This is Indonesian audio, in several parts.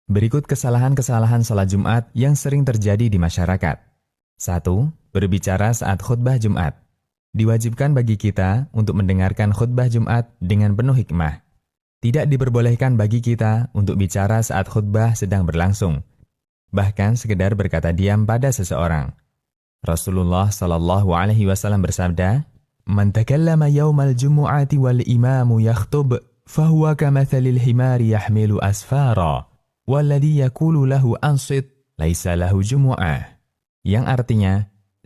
Berikut kesalahan-kesalahan salat Jumat yang sering terjadi di masyarakat. 1. Berbicara saat khutbah Jumat. Diwajibkan bagi kita untuk mendengarkan khutbah Jumat dengan penuh hikmah. Tidak diperbolehkan bagi kita untuk bicara saat khutbah sedang berlangsung. Bahkan sekedar berkata diam pada seseorang. Rasulullah SAW bersabda, "Man takallama yawmal jumu'ati wal imamu yakhtub, fahuwa kamathalil himari yahmilu asfara, walladhi yakulu lahu ansit, laisa lahu jumu'ah." Yang artinya,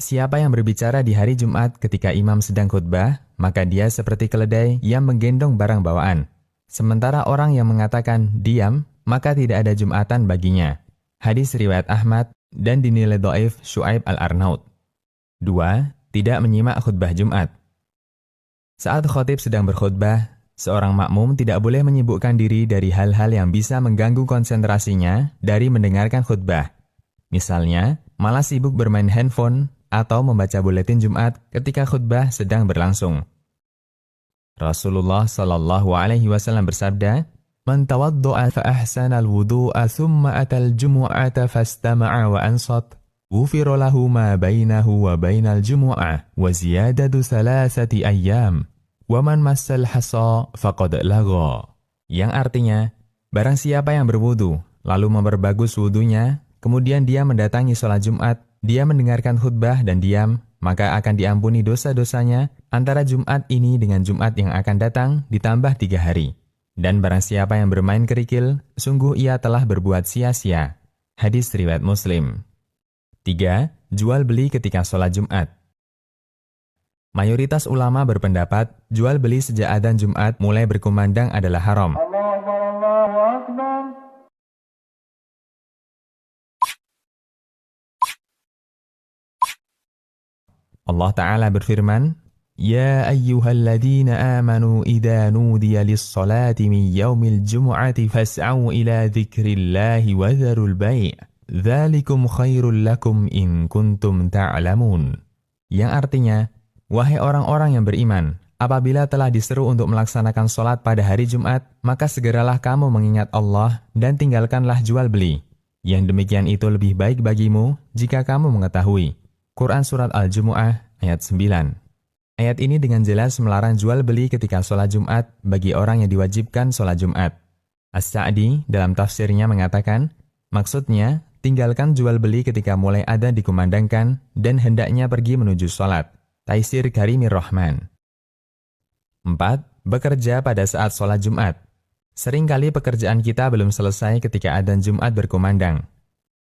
siapa yang berbicara di hari Jumat ketika imam sedang khutbah, maka dia seperti keledai yang menggendong barang bawaan. Sementara orang yang mengatakan diam, maka tidak ada Jumatan baginya. Hadis riwayat Ahmad dan dinilai dhaif Syu'aib al-Arnaud. 2. Tidak menyimak khutbah Jumat. Saat khatib sedang berkhutbah, seorang makmum tidak boleh menyibukkan diri dari hal-hal yang bisa mengganggu konsentrasinya dari mendengarkan khutbah. Misalnya, malah sibuk bermain handphone atau membaca buletin Jumat ketika khutbah sedang berlangsung. Rasulullah SAW bersabda, "Man tawaddu'a fa ahsana al-wudu'a thumma atal jumu'ata fastama'a wa ansat, ghufira lahu ma bainahu wa bainal jumu'ah wa ziyadatu 3 ayyam, wa man massal hasa faqad lagha." Yang artinya, barang siapa yang berwudu lalu memperbagus wudunya, kemudian dia mendatangi sholat Jumat, dia mendengarkan khutbah dan diam, maka akan diampuni dosa-dosanya antara Jumat ini dengan Jumat yang akan datang ditambah 3 hari. Dan barang siapa yang bermain kerikil, sungguh ia telah berbuat sia-sia. Hadis riwayat Muslim. 3. Jual beli ketika sholat Jumat. Mayoritas ulama berpendapat, jual beli sejak adzan Jumat mulai berkumandang adalah haram. Allah Ta'ala berfirman, "Ya ayyuhalladzina amanu idza nudiya lis-salati min yaumil jumu'ati fas'au ila dzikrillahi wa dzarul bai', dzalikum khairul lakum in kuntum ta'lamun." Yang artinya, wahai orang-orang yang beriman, apabila telah diseru untuk melaksanakan sholat pada hari Jumat, maka segeralah kamu mengingat Allah dan tinggalkanlah jual beli. Yang demikian itu lebih baik bagimu jika kamu mengetahui. Quran Surat Al-Jumu'ah ayat 9. Ayat ini dengan jelas melarang jual beli ketika sholat Jumat bagi orang yang diwajibkan sholat Jumat. As-Sa'di dalam tafsirnya mengatakan, maksudnya tinggalkan jual beli ketika mulai adzan dikumandangkan dan hendaknya pergi menuju sholat. Taisir Karimir Rahman. 4. Bekerja pada saat sholat Jumat. Seringkali pekerjaan kita belum selesai ketika adzan Jumat berkumandang.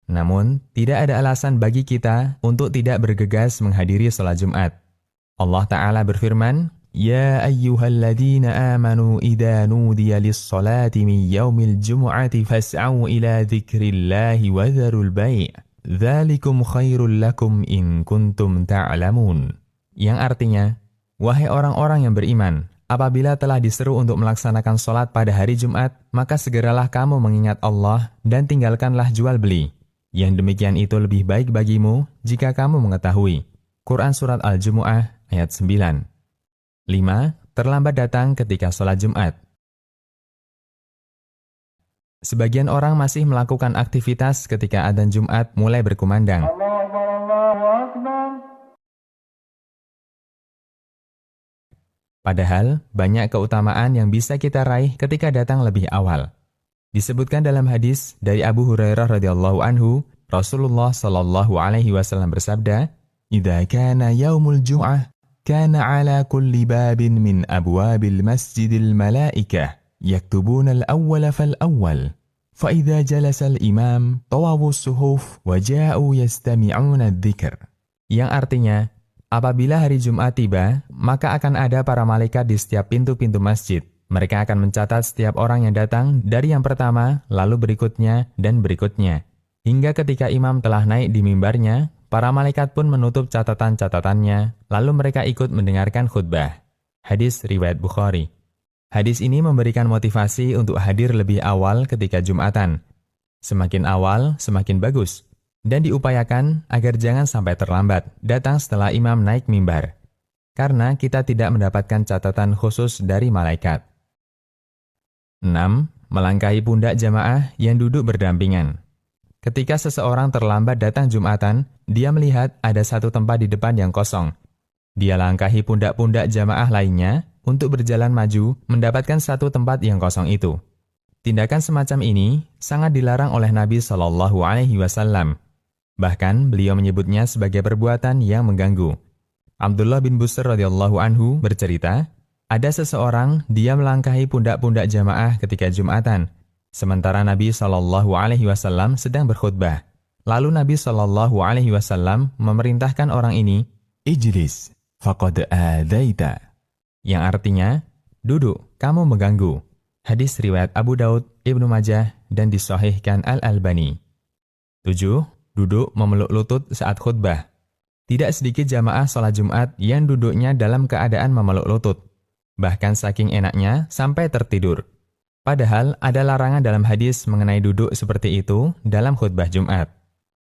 Namun, tidak ada alasan bagi kita untuk tidak bergegas menghadiri sholat Jumat. Allah Ta'ala berfirman, "Ya ayyuhalladzina amanu idza nudiya lis-salati min yaumil jumu'ati fas'au ila dzikrillahi wa dzarul bai', dzalikum khairul lakum in kuntum ta'lamun." Yang artinya, wahai orang-orang yang beriman, apabila telah diseru untuk melaksanakan sholat pada hari Jumat, maka segeralah kamu mengingat Allah dan tinggalkanlah jual beli. Yang demikian itu lebih baik bagimu jika kamu mengetahui. Quran Surat Al-Jumu'ah ayat 9. 5. Terlambat datang ketika sholat Jumat. Sebagian orang masih melakukan aktivitas ketika adzan Jumat mulai berkumandang. Padahal, banyak keutamaan yang bisa kita raih ketika datang lebih awal. Disebutkan dalam hadis dari Abu Hurairah radhiyallahu anhu, Rasulullah SAW bersabda, "Idza kana yaumul jum'ah, kana ala kulli babin min abwabil masjidil malaikah, yaktubuna al-awwala fal-awwal. Fa idza jalasa al-imam, tawawu as-suhuf wa ja'u yastami'una adh-dzikr." Yang artinya, apabila hari Jumat tiba, maka akan ada para malaikat di setiap pintu-pintu masjid. Mereka akan mencatat setiap orang yang datang dari yang pertama, lalu berikutnya, dan berikutnya. Hingga ketika imam telah naik di mimbarnya, para malaikat pun menutup catatan-catatannya, lalu mereka ikut mendengarkan khutbah. Hadis riwayat Bukhari. Hadis ini memberikan motivasi untuk hadir lebih awal ketika Jumatan. Semakin awal, semakin bagus. Dan diupayakan agar jangan sampai terlambat, datang setelah imam naik mimbar. Karena kita tidak mendapatkan catatan khusus dari malaikat. 6. Melangkahi pundak jamaah yang duduk berdampingan. Ketika seseorang terlambat datang Jumatan, dia melihat ada satu tempat di depan yang kosong. Dia langkahi pundak-pundak jamaah lainnya untuk berjalan maju mendapatkan satu tempat yang kosong itu. Tindakan semacam ini sangat dilarang oleh Nabi Shallallahu Alaihi Wasallam. Bahkan beliau menyebutnya sebagai perbuatan yang mengganggu. Abdullah bin Busr radhiyallahu anhu bercerita, ada seseorang dia melangkahi pundak-pundak jamaah ketika Jumatan, sementara Nabi Shallallahu Alaihi Wasallam sedang berkhutbah. Lalu Nabi Shallallahu Alaihi Wasallam memerintahkan orang ini, Ijlis, faqad adaita, yang artinya, duduk, kamu mengganggu. Hadis riwayat Abu Daud, Ibnu Majah, dan disahihkan Al-Albani. 7. Duduk memeluk lutut saat khutbah. Tidak sedikit jamaah sholat Jumat yang duduknya dalam keadaan memeluk lutut. Bahkan saking enaknya sampai tertidur. Padahal ada larangan dalam hadis mengenai duduk seperti itu dalam khutbah Jumat.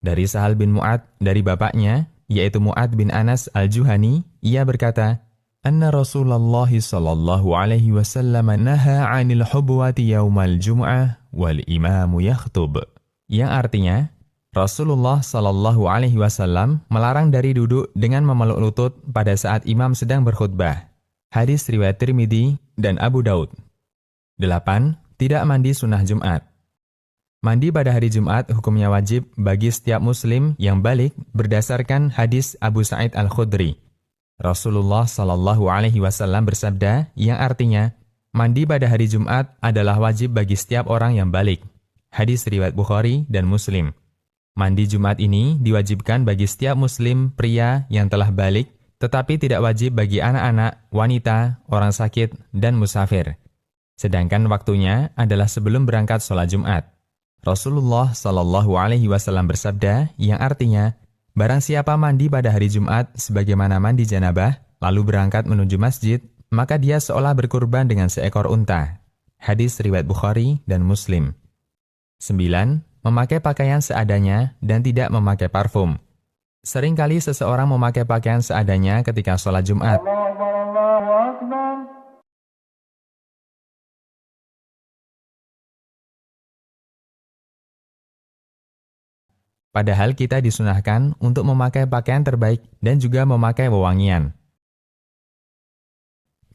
Dari Sahal bin Mu'ad, dari bapaknya, yaitu Mu'ad bin Anas al-Juhani, ia berkata, Anna Rasulullah sallallahu alaihi wasallam naha 'anil hubwati yaumal jum'ah wal imamu yakhtub. Yang artinya, Rasulullah sallallahu alaihi wasallam melarang dari duduk dengan memeluk lutut pada saat imam sedang berkhutbah. Hadis riwayat Tirmidzi dan Abu Daud. 8. Tidak mandi sunnah Jumat. Mandi pada hari Jumat hukumnya wajib bagi setiap muslim yang balik berdasarkan hadis Abu Sa'id Al-Khudri. Rasulullah Shallallahu Alaihi Wasallam bersabda yang artinya, mandi pada hari Jumat adalah wajib bagi setiap orang yang balik. Hadis riwayat Bukhari dan Muslim. Mandi Jumat ini diwajibkan bagi setiap muslim pria yang telah balik, tetapi tidak wajib bagi anak-anak, wanita, orang sakit, dan musafir. Sedangkan waktunya adalah sebelum berangkat sholat Jumat. Rasulullah Shallallahu Alaihi Wasallam bersabda yang artinya, barang siapa mandi pada hari Jumat sebagaimana mandi janabah, lalu berangkat menuju masjid, maka dia seolah berkurban dengan seekor unta. Hadis riwayat Bukhari dan Muslim. 9. Memakai pakaian seadanya dan tidak memakai parfum. Seringkali seseorang memakai pakaian seadanya ketika sholat Jumat. Padahal kita disunahkan untuk memakai pakaian terbaik dan juga memakai wewangian.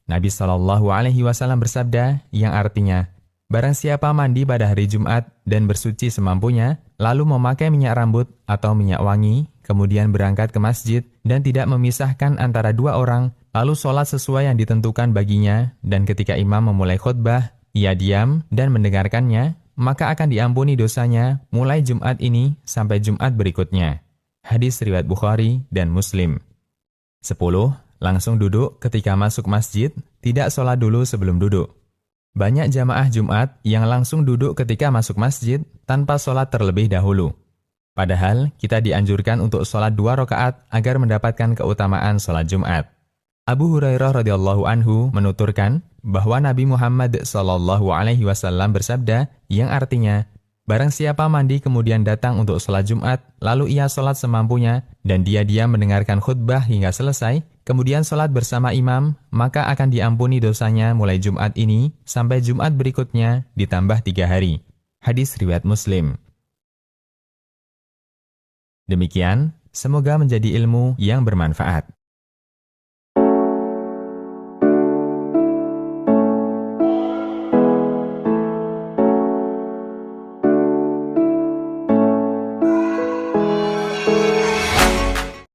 Nabi Shallallahu Alaihi Wasallam bersabda yang artinya, barang siapa mandi pada hari Jumat dan bersuci semampunya, lalu memakai minyak rambut atau minyak wangi, kemudian berangkat ke masjid dan tidak memisahkan antara dua orang, lalu sholat sesuai yang ditentukan baginya, dan ketika imam memulai khutbah, ia diam dan mendengarkannya, maka akan diampuni dosanya mulai Jumat ini sampai Jumat berikutnya. Hadis riwayat Bukhari dan Muslim. 10. Langsung duduk ketika masuk masjid, tidak sholat dulu sebelum duduk. Banyak jamaah Jumat yang langsung duduk ketika masuk masjid tanpa sholat terlebih dahulu. Padahal kita dianjurkan untuk sholat 2 rakaat agar mendapatkan keutamaan sholat Jumat. Abu Hurairah radhiyallahu anhu menuturkan bahwa Nabi Muhammad sallallahu alaihi wasallam bersabda yang artinya, barang siapa mandi kemudian datang untuk sholat Jumat, lalu ia sholat semampunya dan dia diam mendengarkan khutbah hingga selesai, kemudian sholat bersama imam, maka akan diampuni dosanya mulai Jumat ini sampai Jumat berikutnya ditambah 3 hari. Hadis riwayat Muslim. Demikian, semoga menjadi ilmu yang bermanfaat.